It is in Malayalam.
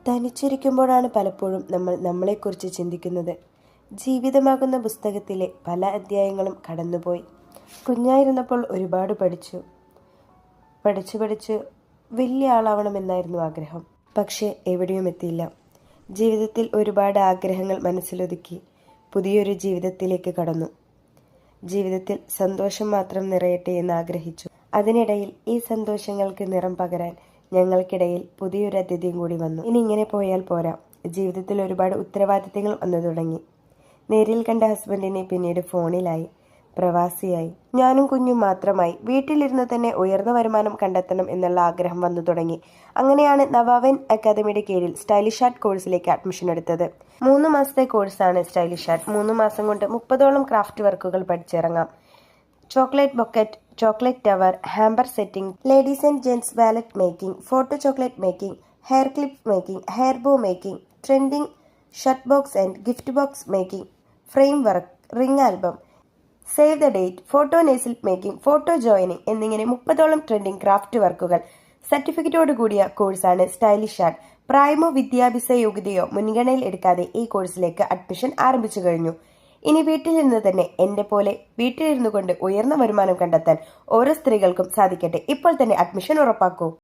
തനിച്ചിരിക്കുമ്പോഴാണ് പലപ്പോഴും നമ്മൾ നമ്മളെക്കുറിച്ച് ചിന്തിക്കുന്നത്. ജീവിതമാകുന്ന പുസ്തകത്തിലെ പല അധ്യായങ്ങളും കടന്നുപോയി. കുഞ്ഞായിരുന്നപ്പോൾ ഒരുപാട് പഠിച്ചു പഠിച്ചു വലിയ ആളാവണമെന്നായിരുന്നു ആഗ്രഹം. പക്ഷേ എവിടെയും എത്തിയില്ല. ജീവിതത്തിൽ ഒരുപാട് ആഗ്രഹങ്ങൾ മനസ്സിലൊതുക്കി പുതിയൊരു ജീവിതത്തിലേക്ക് കടന്നു. ജീവിതത്തിൽ സന്തോഷം മാത്രം നിറയട്ടെ എന്ന് ആഗ്രഹിച്ചു. അതിനിടയിൽ ഈ സന്തോഷങ്ങൾക്ക് നിറം പകരാൻ ഞങ്ങൾക്കിടയിൽ പുതിയൊരു അതിഥിയും കൂടി വന്നു. ഇനി ഇങ്ങനെ പോയാൽ പോരാ. ജീവിതത്തിൽ ഒരുപാട് ഉത്തരവാദിത്തങ്ങൾ വന്നു തുടങ്ങി. നേരിൽ കണ്ട ഹസ്ബൻഡിനെ പിന്നീട് ഫോണിലായി, പ്രവാസിയായി, ഞാനും കുഞ്ഞും മാത്രമായി. വീട്ടിലിരുന്ന് തന്നെ ഉയർന്ന വരുമാനം കണ്ടെത്തണം എന്നുള്ള ആഗ്രഹം വന്നു തുടങ്ങി. അങ്ങനെയാണ് നവാവൻ അക്കാദമിയുടെ കീഴിൽ സ്റ്റൈലിഷ് ആർട്ട് കോഴ്സിലേക്ക് അഡ്മിഷൻ എടുത്തത്. 3 മാസത്തെ കോഴ്സാണ് സ്റ്റൈലിഷ് ആർട്ട്. 3 മാസം കൊണ്ട് 30ഓളം ക്രാഫ്റ്റ് വർക്കുകൾ പഠിച്ചിറങ്ങാം. Chocolate bouquet, chocolate tower, hamper setting, ladies and gents wallet making, photo chocolate making, hair clip making, hair bow making, trending shirt box and gift box making, frame work, ring album, save the date, photo നെസിൽ മേക്കിംഗ്, ഫോട്ടോ ജോയിനിങ് എന്നിങ്ങനെ 30ഓളം ട്രെൻഡിംഗ് ക്രാഫ്റ്റ് വർക്കുകൾ. സർട്ടിഫിക്കറ്റോട് കൂടിയ കോഴ്സാണ് സ്റ്റൈലിഷ് ആർട്ട്. പ്രായമോ വിദ്യാഭ്യാസ യോഗ്യതയോ മുൻഗണനയിൽ എടുക്കാതെ ഈ കോഴ്സിലേക്ക് അഡ്മിഷൻ ആരംഭിച്ചു കഴിഞ്ഞു. ഇനി വീട്ടിലിരുന്ന് തന്നെ എന്റെ പോലെ വീട്ടിലിരുന്നു കൊണ്ട് ഉയർന്ന വരുമാനം കണ്ടെത്താൻ ഓരോ സ്ത്രീകൾക്കും സാധിക്കട്ടെ. ഇപ്പോൾ തന്നെ അഡ്മിഷൻ ഉറപ്പാക്കൂ.